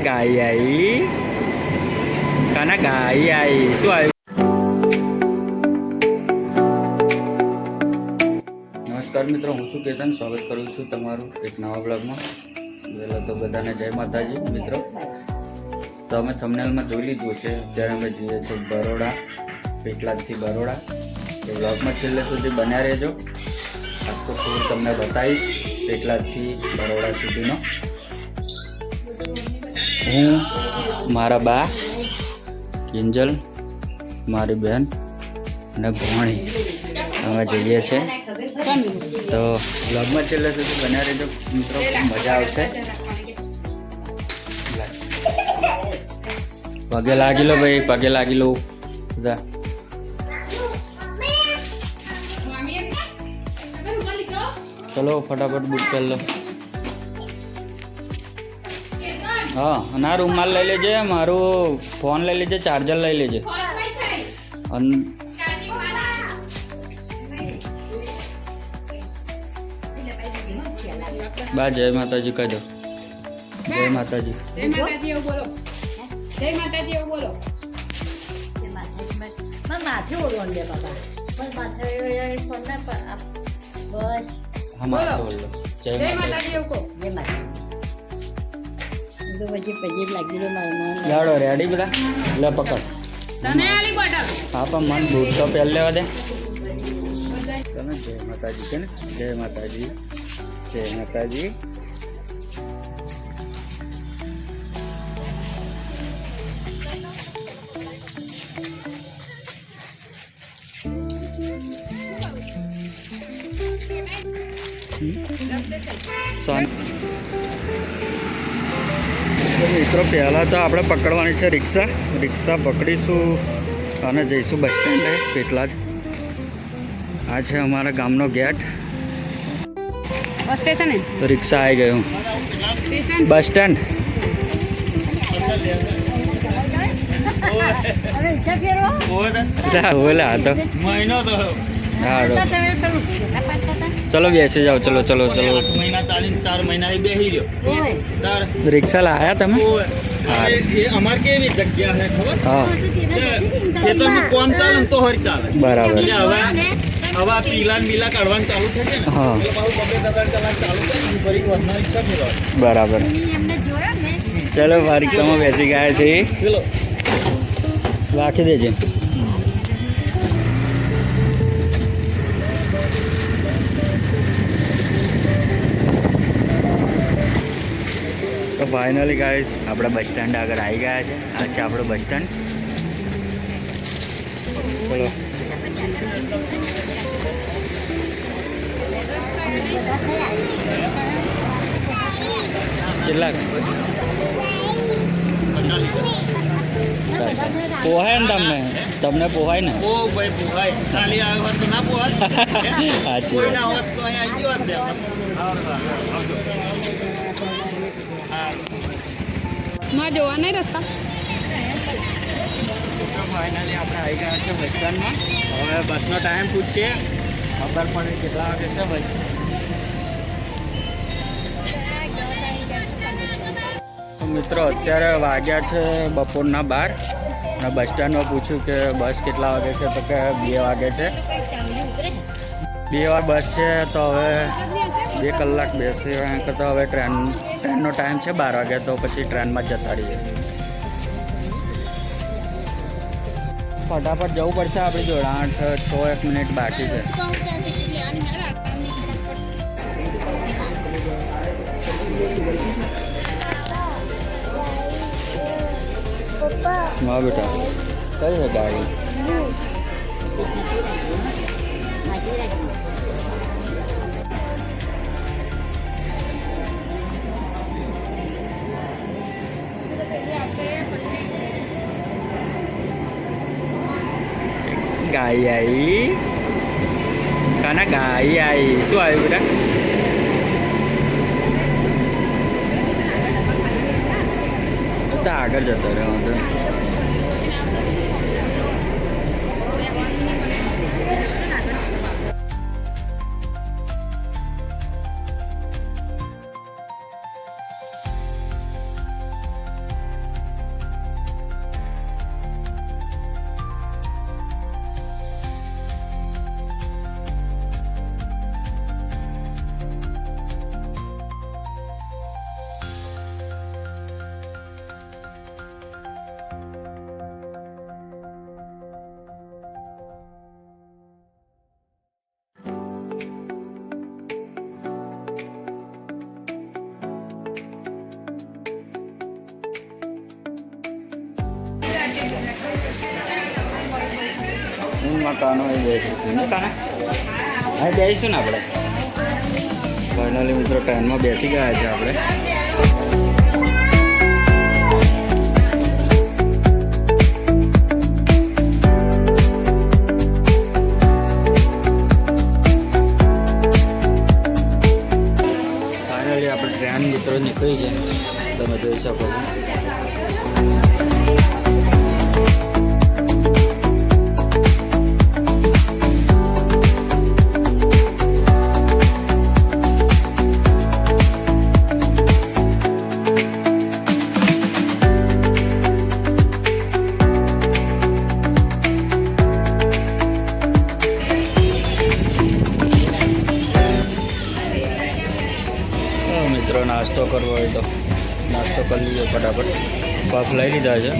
ગાય આવી કાના ગાય આવી શું આવ્યું? નમસ્કાર મિત્રો, હું છું કેતન. સ્વાગત કરું છું તમારું એક નવા બ્લોગમાં. પહેલાં તો બધાને જય માતાજી મિત્રો. તો અમે થંબનેલમાં જોઈ લીધું છે, અત્યારે અમે જઈએ છીએ બરોડા, પેટલાદથી બરોડા. એ બ્લોગમાં છેલ્લે સુધી બન્યા રહેજો. આખો ટૂર તમને બતાવીશ પેટલાદથી બરોડા સુધીનો. હું, મારા બા કિંજલ, મારી બહેન અને ભોણી અમે જઈએ છીએ. તો બ્લોગમાં છેલ્લે સુધી બન્યા રહેજો મિત્રો, મજા આવશે. પગે લાગી લો ભાઈ, પગે લાગી લો બધા. ચલો ફટાફટ બુક કરી લો. હા, અને આ રૂમાલ લઈ લેજે, મારું ફોન લઈ લેજે, ચાર્જર લઈ લેજે. બા જય માતાજી કહી દો. જય માતાજી. જય માતાજી એવું બોલો. જય માતાજી એવું બોલો. માથે ઓળવાનું દે બાબા. બસ માથે ફોન ના બસ. હા માથે ઓળો. જય માતાજી એવું કહો. જય માતાજી. તો પછી પગે લાગી લો મારા લાડો રેડી બધા લે પકડ. તને આલી બોટલ. હા પણ મને દૂધ તો પહેલ લેવા દે. તમે જય માતાજી કે ને, જય માતાજી, જય માતાજી. મિત્રો પહેલાં તો આપણે પકડવાની છે રિક્ષા. રિક્ષા પકડીશું અને જઈશું બસ સ્ટેન્ડે પેટલાદ. આ છે અમારા ગામનો ગેટ. બસ સ્ટેશન તો રિક્ષા આવી ગયું સ્ટેશન બસ સ્ટેન્ડ. હવે ઈચ્છા ફેરવો બોલા તો હા ચલો બેસી જાઓ. ચલો ચલો ચલો. મહિના ચાલીને 4 મહિના બેસી રહ્યો. રિક્ષા લાયા તમે? અમારે કેવી જગ્યા છે ખબર? હા ખેતરનું કામ ચાલે ને તો હરી ચાલે. બરાબર. એટલે હવે પીલા બીલા કાઢવાનું ચાલુ થશે ને. હા. એટલે પાછું 2-3 કલાક ચાલુ થાય ફરી વધનાર ઈચ્છા ફેરવા. બરાબર. ચલો રિક્ષામાં બેસી ગયા છે. પેલો રાખી દેજે. તો ફાઇનલી ગાઈસ આપણે બસ સ્ટેન્ડ આગળ આવી ગયા છે. આ છે આપણું બસ સ્ટેન્ડ. ચલો કેટલાક પોહાય ને તમને પોહાય ને? ઓ ભાઈ પોહાય. ખાલી આવ્યો હોત તો ના પોહાય. સાચી કોઈ વાત. ના હોત તો અહીંયા આવી ગયો હોત ને. માં જોવા નહીં રસ્તા. ફાઇનલી આપણે આવી ગયા છે બસ સ્ટેન્ડમાં. હવે બસનો ટાઈમ પૂછીએ, ખબર પડે કેટલા વાગે છે બસ. તો મિત્રો અત્યારે વાગ્યા છે બપોરના 12 અને બસ સ્ટેન્ડમાં પૂછ્યું કે બસ કેટલા વાગે છે, તો કે 2 વાગે છે. 2 વાગે બસ છે. તો હવે 2 કલાક બેસી એમ કરતાં હવે ટ્રેનનો ટાઈમ છે 12 વાગે, તો પછી ટ્રેનમાં જ જતા રહીએ. ફટાફટ જવું પડશે આપણી જોડે. 8-6 મિનિટ બાકી છે. હા બેટા કઈ છે ગાડી? ગાય આવી કાના ગાય આવી શું આવ્યું બેટા? તો આગળ જતો રહ્યો તો હું કાનો એ બેસીશું ને કાના હા બેસીશું ને આપણે ફાઇનલી મિત્રો ટ્રેનમાં બેસી ગયા છે આપણે ફાઇનલી આપણે ટ્રેન મિત્રો નીકળી છે તમે જોઈ શકો છો મિત્રો નાસ્તો કરવો હોય તો નાસ્તો કરી લીધો ફટાફટ પફ લઈ લીધા છે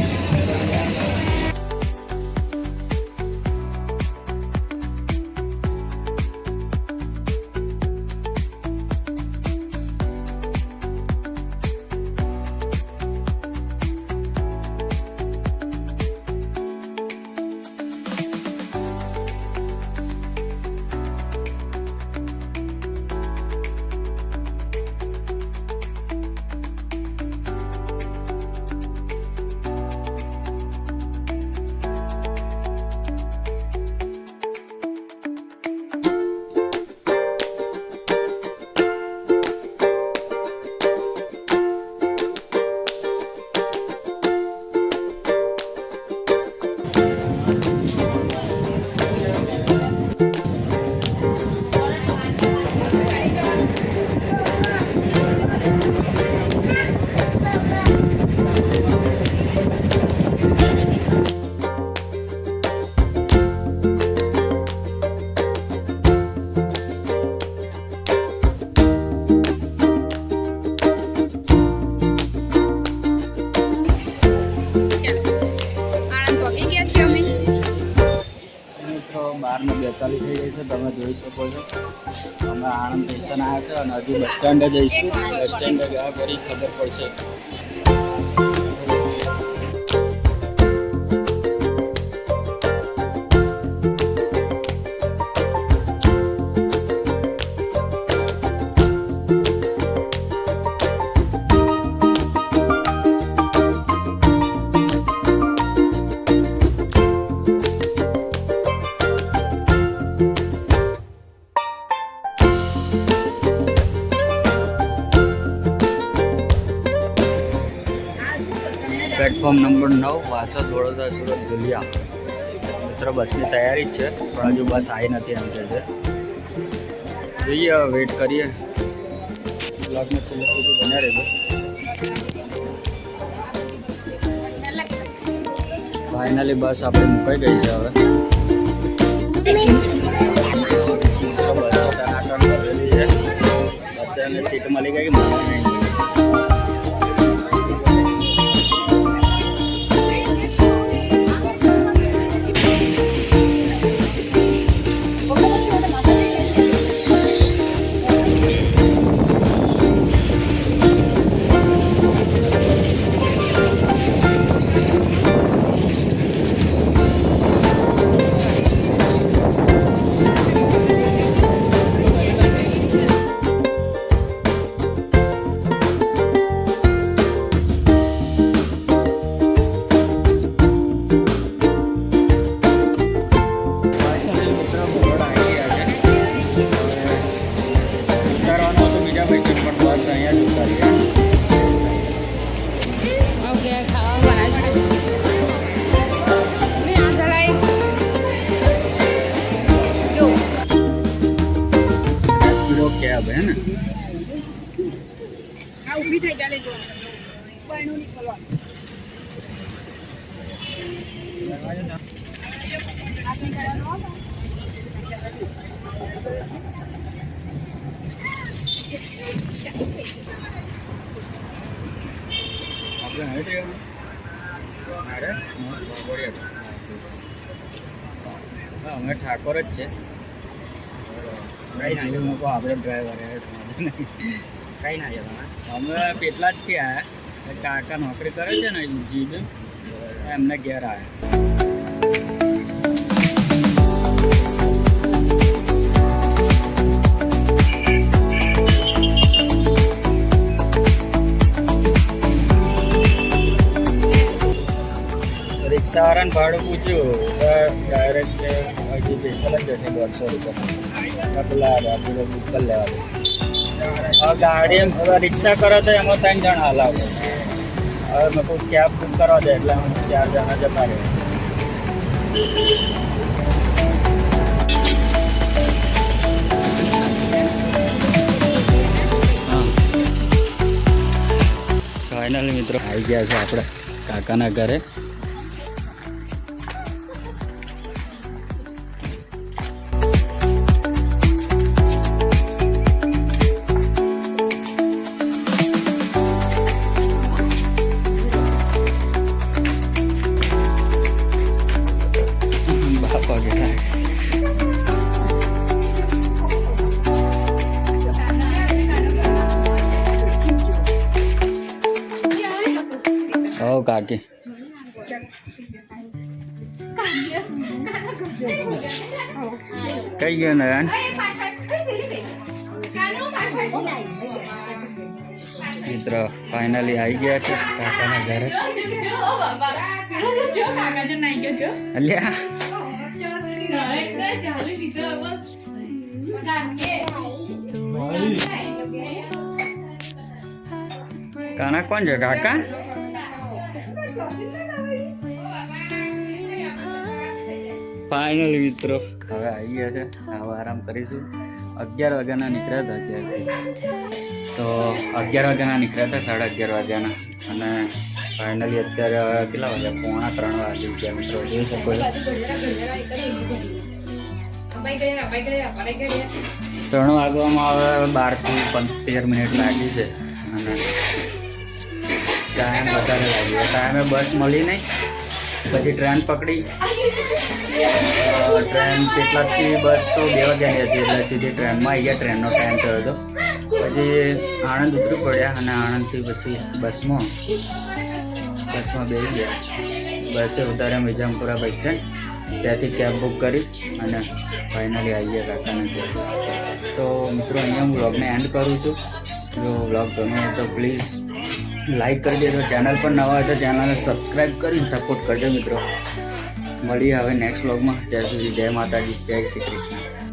બારને 42 થઈ ગઈ છે તમે જોઈ શકો છો અમે આણંદ સ્ટેશન આવ્યા છે અને હજુ બસ સ્ટેન્ડે જઈશું બસ સ્ટેન્ડે ગયા ફરી ખબર પડશે પ્લેટફોર્મ નંબર 9 વાસદ વડોદરા સુરત ધુલિયા મિત્ર બસની તૈયારી જ છે પણ હજુ બસ આવી નથી એમ કહે છે જોઈએ વેઇટ કરીએ બ્લોગમાં છેલ્લે સુધી બન્યા રહેજો ફાઇનલી બસ આપણી મુકાઈ ગઈ છે હવે બસ ટનાટન ભરેલી છે બધાને સીટ મળી ગઈ कैब है ना ઊભી થઈ ચાલે જો પાણું ની ખોલવા આપણે હેઠ અરે અમે ઠાકોર જ છે કઈ ના મૂકો આપણે ડ્રાઈવર કઈ ના જતા અમે પેટલા જ થયા કાકા નોકરી કરે છે ને જીબ એમને ઘેર આવ્યા રિક્ષાવાળાને ભાડું પૂછ્યું તો ડાયરેક્ટ હજી સ્પેશિયલ જ જશે 150 રૂપિયા પેલા આપણે બુક કરી લેવા ગાડી એમ રિક્ષા કરો તો એમાં 3 જણ હલાવે હવે મેં કોઈ કેબ બુક કરવા દે એટલે હું 4 જણા જતા રહે ફાઇનલી મિત્રો આવી ગયા છે આપણે કાકાના ઘરે બાપા ગયા ઓ કાકી કઈ ગયો નયન મિત્ર ફાઇનલી આવી ગયા છે કાકાના ઘરે અલ્યા કાના કોણ છે કાકા ફાઇનલી મિત્રો હવે આવી ગયા છે હવે આરામ કરીશું 11 વાગ્યાના નીકળ્યા હતા અત્યારે તો 11 વાગ્યાના નીકળ્યા હતા 11:30 વાગ્યાના અને ફાઇનલી અત્યારે કેટલા વાગ્યા 2:45 વાગી ગયા મિત્રો જોઈ શકો છો 3 વાગવામાં હવે 12 થી 15 મિનિટ લાગી છે અને ટાઈમ વધારે લાગ્યો ટાઈમે બસ મળી નહીં પછી ટ્રેન પકડી ટ્રેન કેટલાકથી બસ તો 2 વાગ્યાની હતી એટલે સીધી ટ્રેનમાં આવી ગયા ટ્રેનનો ટાઈમ થયો હતો પછી આણંદ ઉતરી પડ્યા અને આણંદથી પછી બસમાં બેસી ગયા બસે ઉતાર્યા મિજામપુરા બસ સ્ટેન્ડ ત્યાંથી કેબ બુક કરી અને ફાઇનલી આવી ગયા કાકાને ઘરે તો મિત્રો અહીંયા હું વ્લોગને એન્ડ કરું છું જો વ્લોગ ગમે તો પ્લીઝ લાઈક કરી દેજો ચેનલ પર નવા હોય તો ચેનલને સબસ્ક્રાઈબ કરીને સપોર્ટ કરજો મિત્રો મળીએ હવે નેક્સ્ટ વ્લોગમાં ત્યાં સુધી જય માતાજી જય શ્રી કૃષ્ણ